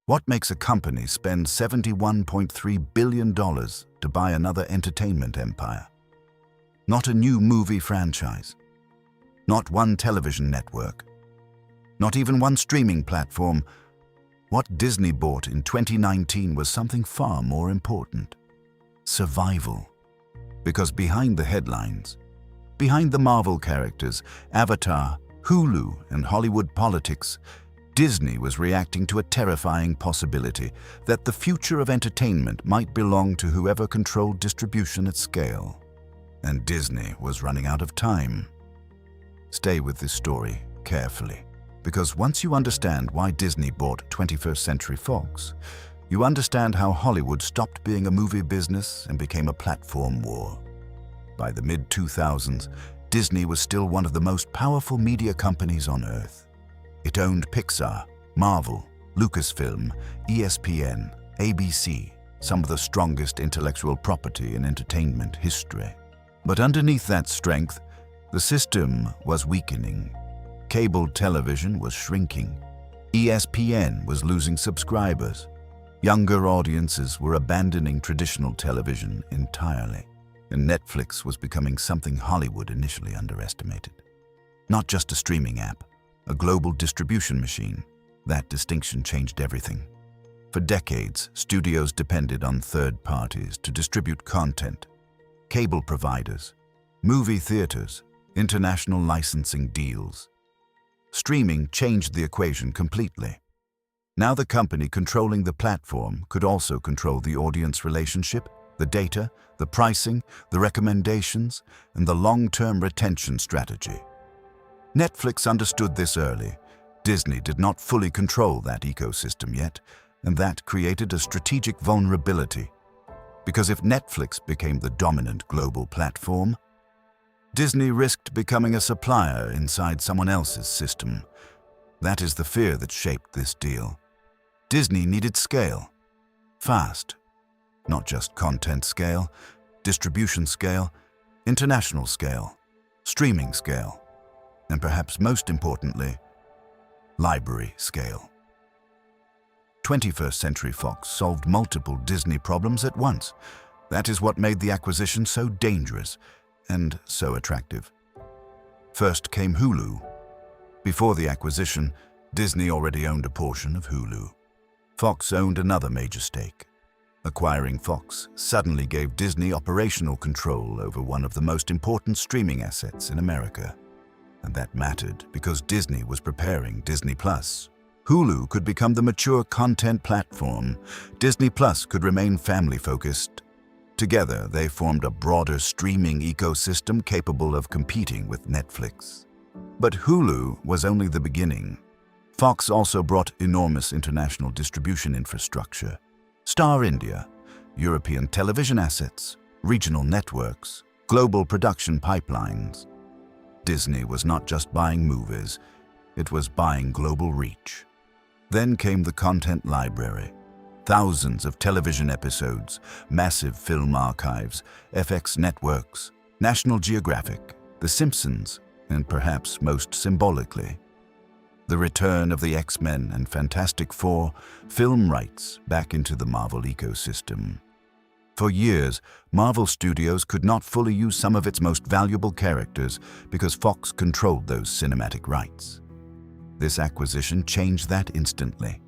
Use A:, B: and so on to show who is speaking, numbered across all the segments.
A: What makes a company spend $71.3 billion to buy another entertainment empire? Not a new movie franchise. Not one television network. Not even one streaming platform. What Disney bought in 2019 was something far more important. Survival. Because behind the headlines, behind the Marvel characters, Avatar, Hulu, and Hollywood politics, Disney was reacting to a terrifying possibility that the future of entertainment might belong to whoever controlled distribution at scale. And Disney was running out of time. Stay with this story carefully, because once you understand why Disney bought 21st Century Fox, you understand how Hollywood stopped being a movie business and became a platform war. By the mid-2000s, Disney was still one of the most powerful media companies on Earth. It owned Pixar, Marvel, Lucasfilm, ESPN, ABC, some of the strongest intellectual property in entertainment history. But underneath that strength, the system was weakening. Cable television was shrinking. ESPN was losing subscribers. Younger audiences were abandoning traditional television entirely. And Netflix was becoming something Hollywood initially underestimated. Not just a streaming app, a global distribution machine. That distinction changed everything. For decades, studios depended on third parties to distribute content. Cable providers, movie theaters, international licensing deals. Streaming changed the equation completely. Now the company controlling the platform could also control the audience relationship, the data, the pricing, the recommendations, and the long-term retention strategy. Netflix understood this early. Disney did not fully control that ecosystem yet, and that created a strategic vulnerability. Because if Netflix became the dominant global platform, Disney risked becoming a supplier inside someone else's system. That is the fear that shaped this deal. Disney needed scale. Fast. Not just content scale, distribution scale, international scale, streaming scale, and perhaps most importantly, library scale. 21st Century Fox solved multiple Disney problems at once. That is what made the acquisition so dangerous and so attractive. First came Hulu. Before the acquisition, Disney already owned a portion of Hulu. Fox owned another major stake. Acquiring Fox suddenly gave Disney operational control over one of the most important streaming assets in America. And that mattered because Disney was preparing Disney+. Hulu could become the mature content platform. Disney+ could remain family-focused. Together, they formed a broader streaming ecosystem capable of competing with Netflix. But Hulu was only the beginning. Fox also brought enormous international distribution infrastructure. Star India, European television assets, regional networks, global production pipelines. Disney was not just buying movies, it was buying global reach. Then came the content library. Thousands of television episodes, massive film archives, FX networks, National Geographic, The Simpsons, and perhaps most symbolically, the return of the X-Men and Fantastic Four film rights back into the Marvel ecosystem. For years, Marvel Studios could not fully use some of its most valuable characters because Fox controlled those cinematic rights. This acquisition changed that instantly.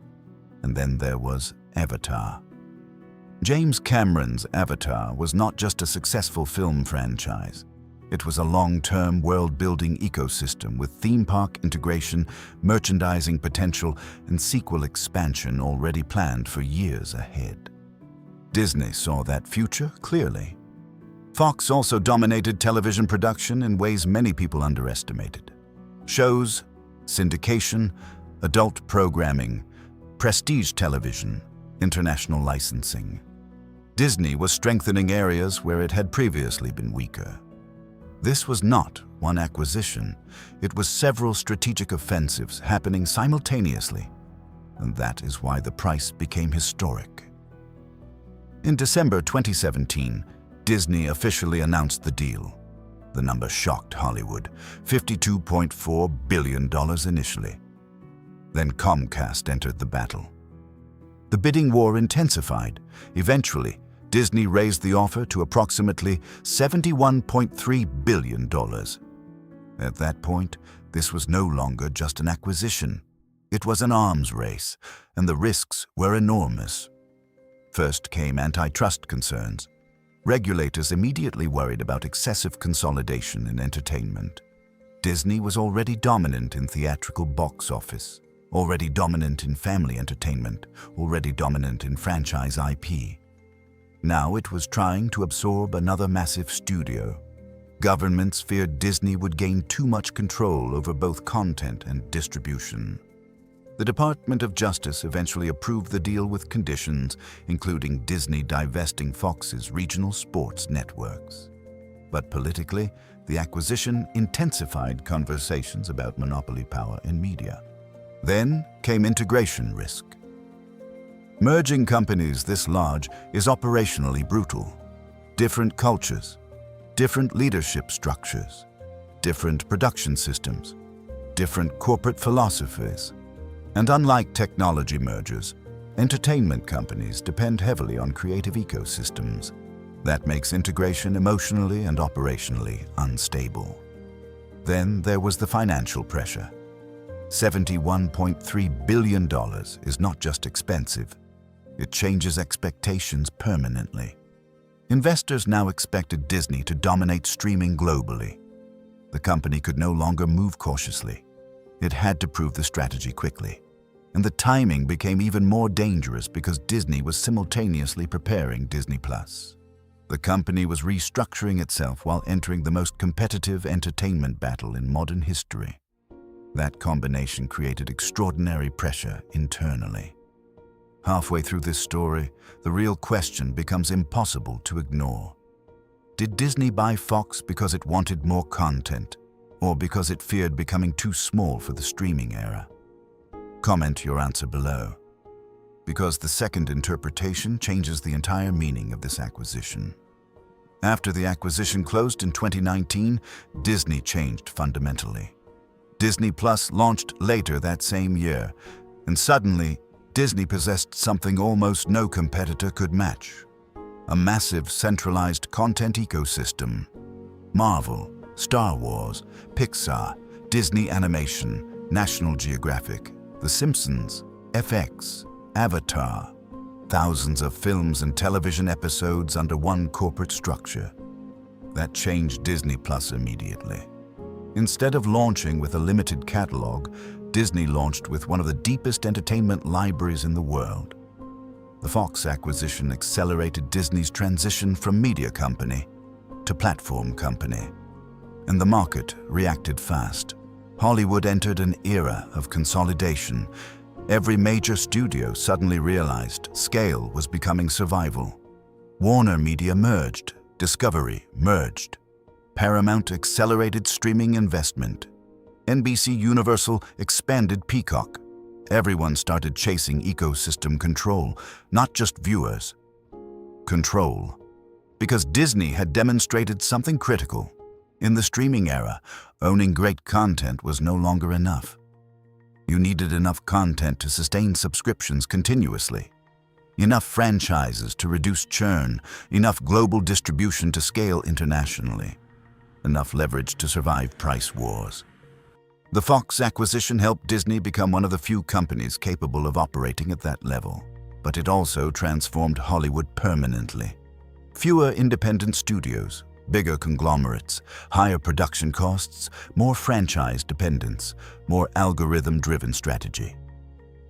A: And then there was Avatar. James Cameron's Avatar was not just a successful film franchise. It was a long-term world-building ecosystem with theme park integration, merchandising potential, and sequel expansion already planned for years ahead. Disney saw that future clearly. Fox also dominated television production in ways many people underestimated. Shows, syndication, adult programming, prestige television, international licensing. Disney was strengthening areas where it had previously been weaker. This was not one acquisition. It was several strategic offensives happening simultaneously, and that is why the price became historic. In December 2017, Disney officially announced the deal. The number shocked Hollywood, $52.4 billion initially. Then Comcast entered the battle. The bidding war intensified. Eventually, Disney raised the offer to approximately $71.3 billion. At that point, this was no longer just an acquisition. It was an arms race, and the risks were enormous. First came antitrust concerns. Regulators immediately worried about excessive consolidation in entertainment. Disney was already dominant in theatrical box office, already dominant in family entertainment, already dominant in franchise IP. Now it was trying to absorb another massive studio. Governments feared Disney would gain too much control over both content and distribution. The Department of Justice eventually approved the deal with conditions, including Disney divesting Fox's regional sports networks. But politically, the acquisition intensified conversations about monopoly power in media. Then came integration risk. Merging companies this large is operationally brutal. Different cultures, different leadership structures, different production systems, different corporate philosophies. And unlike technology mergers, entertainment companies depend heavily on creative ecosystems. That makes integration emotionally and operationally unstable. Then there was the financial pressure. $71.3 billion is not just expensive, it changes expectations permanently. Investors now expected Disney to dominate streaming globally. The company could no longer move cautiously. It had to prove the strategy quickly. And the timing became even more dangerous because Disney was simultaneously preparing Disney+. The company was restructuring itself while entering the most competitive entertainment battle in modern history. That combination created extraordinary pressure internally. Halfway through this story, the real question becomes impossible to ignore. Did Disney buy Fox because it wanted more content, or because it feared becoming too small for the streaming era? Comment your answer below, because the second interpretation changes the entire meaning of this acquisition. After the acquisition closed in 2019, Disney changed fundamentally. Disney Plus launched later that same year, and suddenly, Disney possessed something almost no competitor could match: a massive centralized content ecosystem. Marvel, Star Wars, Pixar, Disney Animation, National Geographic, The Simpsons, FX, Avatar. Thousands of films and television episodes under one corporate structure. That changed Disney Plus immediately. Instead of launching with a limited catalog, Disney launched with one of the deepest entertainment libraries in the world. The Fox acquisition accelerated Disney's transition from media company to platform company. And the market reacted fast. Hollywood entered an era of consolidation. Every major studio suddenly realized scale was becoming survival. Warner Media merged, Discovery merged. Paramount accelerated streaming investment. NBC Universal expanded Peacock. Everyone started chasing ecosystem control, not just viewers. Control. Because Disney had demonstrated something critical. In the streaming era, owning great content was no longer enough. You needed enough content to sustain subscriptions continuously. Enough franchises to reduce churn, enough global distribution to scale internationally. Enough leverage to survive price wars. The Fox acquisition helped Disney become one of the few companies capable of operating at that level, but it also transformed Hollywood permanently. Fewer independent studios, bigger conglomerates, higher production costs, more franchise dependence, more algorithm-driven strategy.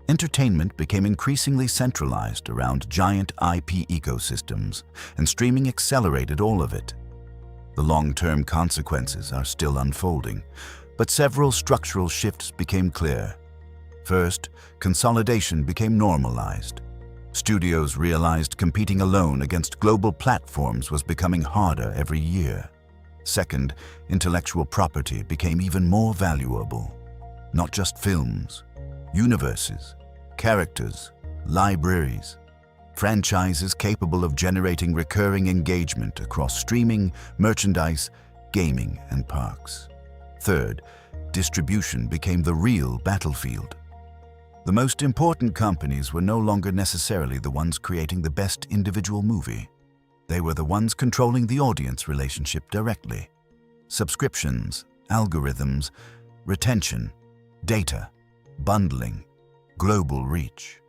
A: Entertainment became increasingly centralized around giant IP ecosystems, and streaming accelerated all of it. The long-term consequences are still unfolding, but several structural shifts became clear. First, consolidation became normalized. Studios realized competing alone against global platforms was becoming harder every year. Second, intellectual property became even more valuable. Not just films, universes, characters, libraries, franchises capable of generating recurring engagement across streaming, merchandise, gaming, and parks. Third, distribution became the real battlefield. The most important companies were no longer necessarily the ones creating the best individual movie. They were the ones controlling the audience relationship directly. Subscriptions, algorithms, retention, data, bundling, global reach.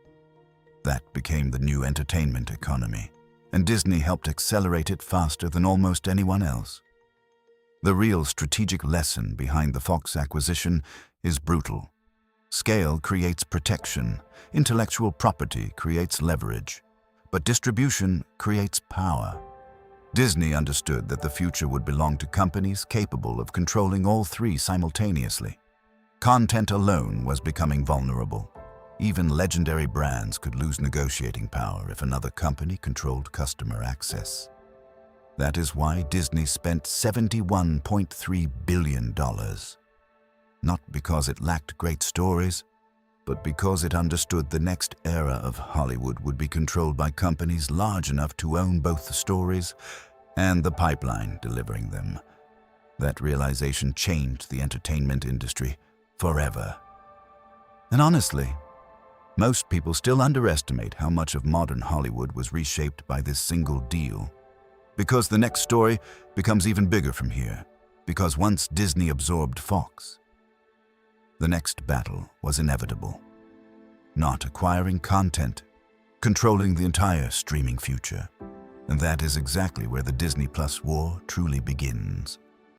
A: That became the new entertainment economy, and Disney helped accelerate it faster than almost anyone else. The real strategic lesson behind the Fox acquisition is brutal. Scale creates protection, intellectual property creates leverage, but distribution creates power. Disney understood that the future would belong to companies capable of controlling all three simultaneously. Content alone was becoming vulnerable. Even legendary brands could lose negotiating power if another company controlled customer access. That is why Disney spent $71.3 billion. Not because it lacked great stories, but because it understood the next era of Hollywood would be controlled by companies large enough to own both the stories and the pipeline delivering them. That realization changed the entertainment industry forever. And honestly, most people still underestimate how much of modern Hollywood was reshaped by this single deal. Because the next story becomes even bigger from here, because once Disney absorbed Fox, the next battle was inevitable. Not acquiring content, controlling the entire streaming future. And that is exactly where the Disney Plus war truly begins.